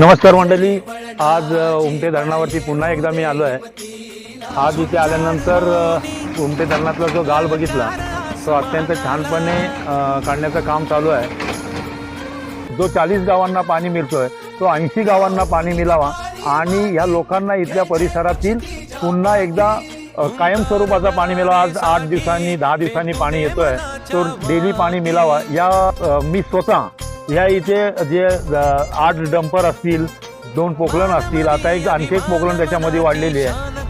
नमस्कार मंडळी, आज उमटे धरणावरती पुन्हा एकदा मी आलो आहे। आज इथे आल्यानंतर उमटे धरणातला जो गाळ बघितला तो अत्यंत छानपणे काढण्याचं काम चालू आहे। जो 40 गावांना पाणी मिळतोय तो 80 गावांना पाणी मिळावा आणि या लोकांना इथल्या परिसरातील पुन्हा एकदा कायम स्वरूपाचा पाणी मिळावा। आज 8 दिवसांनी 10 दिवसांनी पाणी येतोय, तो डेली पाणी मिळावा या मी स्वतः या इथे जे 8 डंपर असतील, 2 पोकलन असतील, आता आणखी एक पोकलन त्याच्यामध्ये वाढलेली आहे।